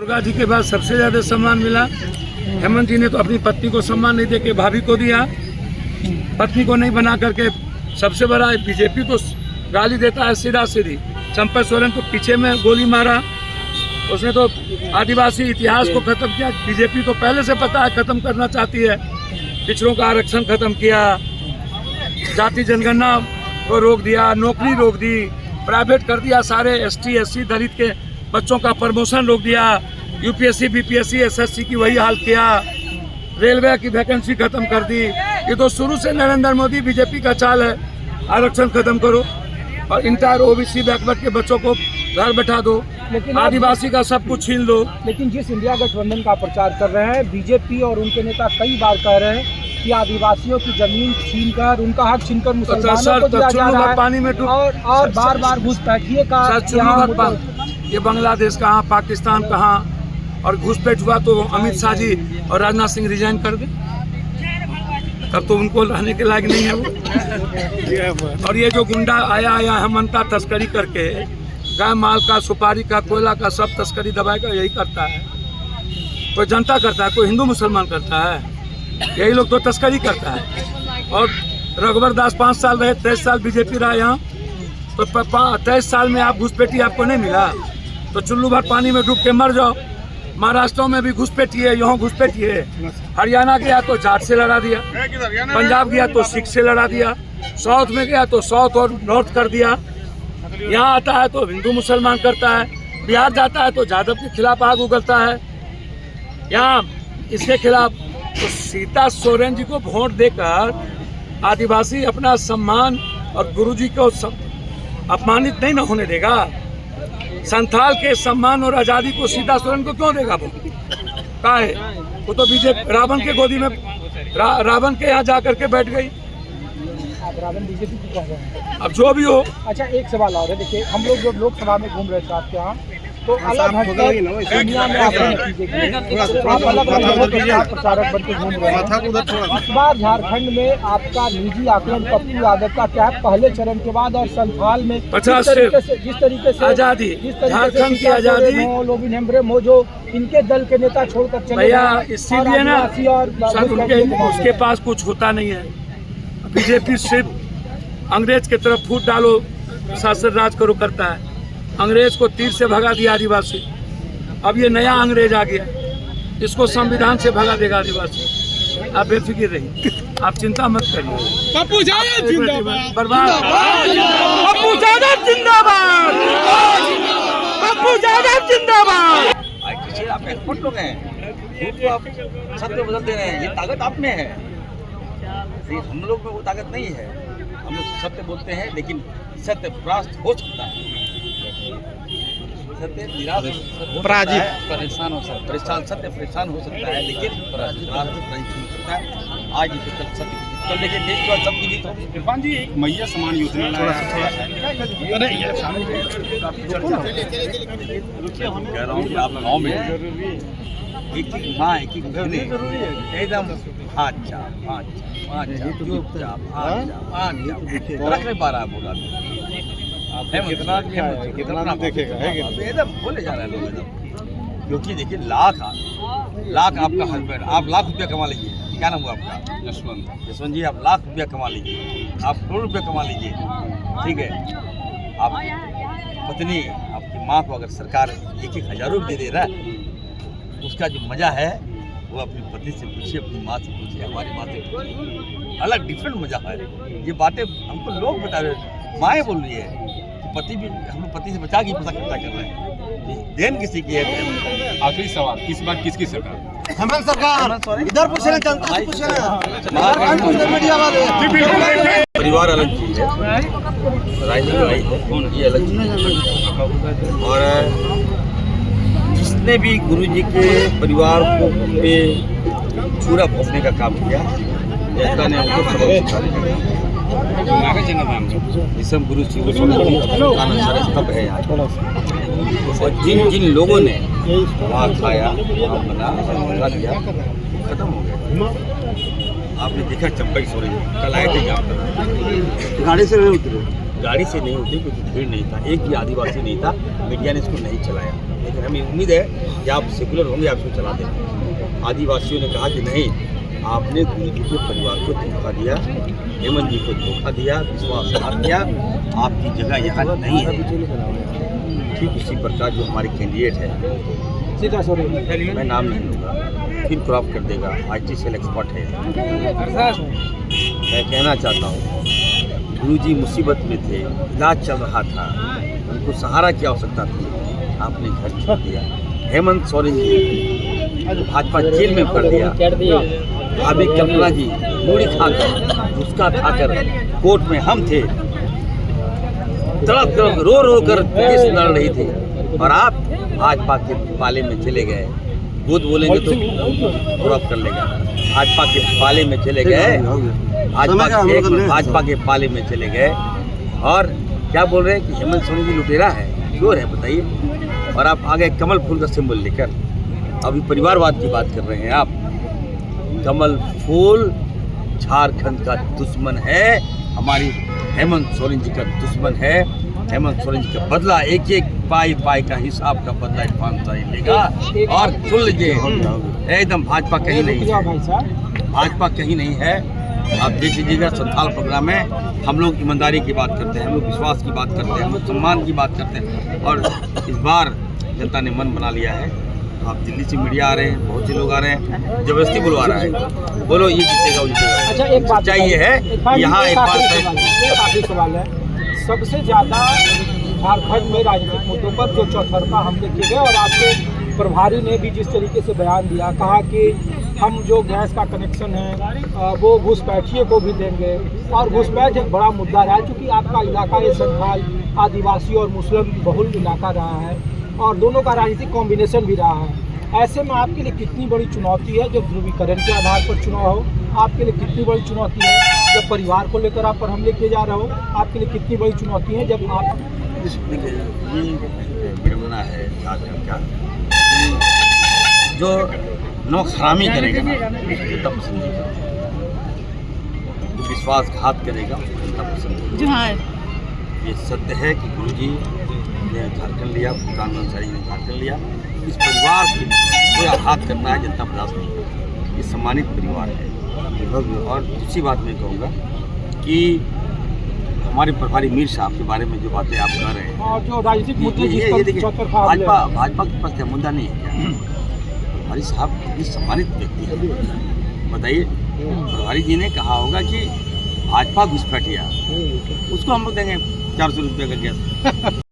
दुर्गा जी के बाद सबसे ज्यादा सम्मान मिला। हेमंत जी ने तो अपनी पत्नी को सम्मान नहीं देके भाभी को दिया, पत्नी को नहीं बना करके। सबसे बड़ा बीजेपी तो गाली देता है सीधा सीधी। चंपा सोरेन को पीछे में गोली मारा, उसने तो आदिवासी इतिहास को खत्म किया। बीजेपी तो पहले से पता है खत्म करना चाहती है। पिछड़ों का आरक्षण खत्म किया, जाति जनगणना को रोक दिया, नौकरी रोक दी, प्राइवेट कर दिया, सारे एसटी एससी दलित के बच्चों का प्रमोशन रोक दिया, यूपीएससी बीपीएससी एसएससी की वही हाल किया, रेलवे की वैकेंसी खत्म कर दी। ये तो शुरू से नरेंद्र मोदी बीजेपी का चाल है, आरक्षण खत्म करो और इंटायर ओबीसी बैकवर्ड के बच्चों को घर बैठा दो, आदिवासी का सब कुछ छीन लो। लेकिन जिस इंडिया गठबंधन का प्रचार कर रहे हैं बीजेपी और उनके नेता कई बार कह रहे हैं कि आदिवासियों की जमीन छीनकर, उनका हक छीनकर मुसलमानों को दिया जा रहा है पानी में और बार बार घुसपैठिए का ये बांग्लादेश कहाँ, पाकिस्तान कहाँ, और घुसपैठ हुआ तो अमित शाह जी और राजनाथ सिंह रिजाइन कर दे, तब तो उनको रहने के लायक नहीं है वो। और ये जो गुंडा आया हेमंता तस्करी करके गाय माल का, सुपारी का, कोयला का सब तस्करी दबाए का यही करता है। कोई जनता करता है, कोई हिंदू मुसलमान करता है, यही लोग तो तस्करी करता है। और रघुवर दास 5 साल रहे, 23 साल बीजेपी रहा यहाँ, तो 23 साल में आप घुसपैठी आपको नहीं मिला तो चुल्लू भर पानी में डूब के मर जाओ। महाराष्ट्र में भी घुसपैठी है, यहाँ घुसपैठी है। हरियाणा गया तो जाट से लड़ा दिया, पंजाब गया तो सिख से लड़ा दिया, साउथ में गया तो साउथ और नॉर्थ कर दिया, यहाँ आता है तो हिंदू मुसलमान करता है, बिहार जाता है तो यादव के खिलाफ आग उगलता है, यहाँ इसके खिलाफ। तो सीता सोरेन जी को वोट देकर आदिवासी अपना सम्मान और गुरुजी को अपमानित नहीं न होने देगा। संथाल के सम्मान और आजादी को सीता सोरेन को क्यों देगा वो? का है वो तो बीजेपी रावण के गोदी में रावण के यहाँ जा करके बैठ गई। आप रावण बीजेपी को कह रहे हैं, अब जो भी हो। अच्छा, एक सवाल और है। देखिए, हम लोग जब लोकसभा में घूम रहे थे आपके यहाँ, तो अलग हटकर दुनिया में आपने नतीजे किए, आप अलग अलग प्रचारक बन के घूम रहे हैं। इस बार झारखंड में आपका निजी आकलन पप्पू यादव का क्या है पहले चरण के बाद, और संथाल में जिस तरीके से आजादी, झारखंड की आजादी, लोबिन हेम्ब्रे मोजो इनके दल के नेता छोड़कर चले भैया, इसीलिए ना उसके पास कुछ होता नहीं है। बीजेपी सिर्फ अंग्रेज की तरफ फूट डालो, शासन राज करो करता है। अंग्रेज को तीर से भगा दिया आदिवासी, अब ये नया अंग्रेज आ गया, इसको संविधान से भगा देगा आदिवासी। आप बेफिक्र रहिए, आप चिंता मत करिए। पप्पू यादव जिंदाबाद, बर्बाद पप्पू यादव जिंदाबाद, पप्पू यादव जिंदाबाद। आप एक्सपर्ट लोग हैं, तो आप सत्य बदल दे रहे हैं, ये ताकत आप में है, हम लोग में वो ताकत नहीं है। हम लोग सत्य बोलते हैं लेकिन सत्य परास्त हो सकता है, सत्य निराश पराजित परेशान हो सकता है, सत्य परेशान हो सकता है लेकिन पराजित नहीं हो सकता है। आज ही कल सत्य कल देखिए देश का सबकी जीत होगी। इरफान जी, एक मैया समान योजना लाया है, कह रहा हूँ कि आप गाँव में एक हाँ एक एकदम रख नहीं पा रहा है बोला, कितना देखेगा एकदम बोले जा रहे हैं लोग एकदम। क्योंकि देखिए लाख आपका हस्बैंड, आप लाख रुपया कमा लीजिए, क्या नाम हुआ आपका? यशवंत जी, आप लाख रुपया कमा लीजिए, आप करोड़ रुपया कमा लीजिए, ठीक है। आप पत्नी, आपकी माँ को अगर सरकार 1-1 हज़ार रुपये दे रहा है, उसका जो मज़ा है वो अपनी पत्नी से पूछिए, अपनी माँ से पूछिए, हमारी माँ से पूछिए, अलग डिफरेंट मज़ा है। ये बातें हमको लोग बता रहे, माएँ बोल रही है कि पति भी हम लोग पति से बचा के पैसा खर्चा कर रहे हैं, देन किसी की है। आखिरी सवाल, इस बार किसकी सरकार? हमारी सरकार इधर पूछ रहे, जनता से पूछ रहे, मीडिया वाले। परिवार अलग चीज़ है, राजनीति ये अलग चीज़ है। और जिसने भी गुरुजी के परिवार को पे चूरा भोंकने का काम किया, जनता ने उनको सबक सिखाया। विषम गुरु श्री गोस्वामी स्तंभ है यहाँ, और जिन लोगों ने वहाँ खाया, वहाँ बना, वहाँ दिया, खत्म हो गया। आपने देखा चंपई सोरेन कल आए थे यहाँ पर, गाड़ी से नहीं उतरे क्योंकि भीड़ नहीं था, एक भी आदिवासी नहीं था, मीडिया ने इसको नहीं चलाया। लेकिन हमें उम्मीद है कि आप सेकुलर होंगे, आप इसको चला देंगे। आदिवासियों ने कहा कि नहीं, आपने गुरुजी के परिवार को धोखा दिया, हेमंत जी को धोखा दिया, विश्वासघात किया, आपकी जगह यहाँ नहीं है। ठीक उसी प्रकार जो हमारे कैंडिडेट है, मैं नाम नहीं लूँगा, फिर क्रॉप कर देगा, IT सेल एक्सपर्ट है। मैं कहना चाहता हूँ, गुरुजी मुसीबत में थे, इलाज चल रहा था, उनको सहारा की आवश्यकता थी, आपने घर छोड़ दिया। हेमंत सोरेन जी भाजपा जेल में कर दिया। अभी कल्पना जी मूड़ी खाकर, उसका खाकर कोर्ट में हम थे, तड़प तड़प रो रो कर केस लड़ रही थी, और आप भाजपा के पाले में चले गए। खुद बोलेंगे तो क्रॉप कर लेगा। भाजपा के पाले में चले गए, भाजपा के पाले में चले गए, और क्या बोल रहे हैं कि हेमंत सोरेन जी लुटेरा है, चोर है, बताइए। और आप आगे कमल फूल का सिंबल लेकर अभी परिवारवाद की बात कर रहे हैं। आप कमल फूल झारखंड का दुश्मन है, हमारी हेमंत सोरेन जी का दुश्मन है। हेमंत सोरेन जी का बदला, एक एक पाई पाई का हिसाब का बदला इरफान साहब लेगा। और सुन लीजिए, एकदम भाजपा कहीं नहीं है, भाजपा कहीं नहीं है। आप देख लीजिएगा, संथाल प्रोग्राम में हम लोग ईमानदारी की बात करते हैं, हम लोग विश्वास की बात करते हैं, हम लोग सम्मान की बात करते हैं। और इस बार जनता ने मन बना लिया है। आप दिल्ली से मीडिया आ रहे हैं, बहुत से लोग आ रहे हैं, जबरदस्ती बुलवा रहा है, बोलो ये जीतेगा वो जीतेगा। अच्छा, एक बात चाहिए है यहाँ एक बात आखिरी सवाल है, सबसे ज़्यादा झारखंड में राजनीतिक मुद्दों पर जो चौतरफा हमले किए गए, और आपके प्रभारी ने भी जिस तरीके से बयान दिया, कहा कि हम जो गैस का कनेक्शन है वो घुसपैठियों को भी देंगे, और घुसपैठ एक बड़ा मुद्दा रहा है, क्योंकि आपका इलाका ये संथाल आदिवासी और मुस्लिम बहुल इलाका रहा है, और दोनों का राजनीतिक कॉम्बिनेशन भी रहा है। ऐसे में आपके लिए कितनी बड़ी चुनौती है जब ध्रुवीकरण के आधार पर चुनाव हो? आपके लिए कितनी बड़ी चुनौती है जब परिवार को लेकर आप पर हमले किए जा रहे हो? आपके लिए कितनी बड़ी चुनौती है जब आप ये विडंबना है झारखंड का, जो नौखरामी करेगा ना उसको जनता पसंद नहीं करेगा, जो विश्वासघात करेगा उसको जनता पसंद नहीं करेगा। ये सत्य है कि गुरुजी ने झारखंड लिया, फुलकान अंसारी ने झारखंड लिया। इस परिवार की कोई आघात करना है, जनता बर्दाश्त नहीं करती। ये सम्मानित परिवार है। और दूसरी बात मैं कहूँगा कि हमारे प्रभारी मीर साहब के बारे में जो बातें आप कह रहे हैं, और जो राजनीतिक मुद्दे जिस पर ये देखिए, चौतरफा भाजपा के पास क्या मुद्दा नहीं है क्या? प्रभारी साहब कितनी सम्मानित व्यक्ति है, बताइए। प्रभारी जी ने कहा होगा कि भाजपा घुसपैठिया, उसको हम लोग देंगे 400 रुपये का गैस।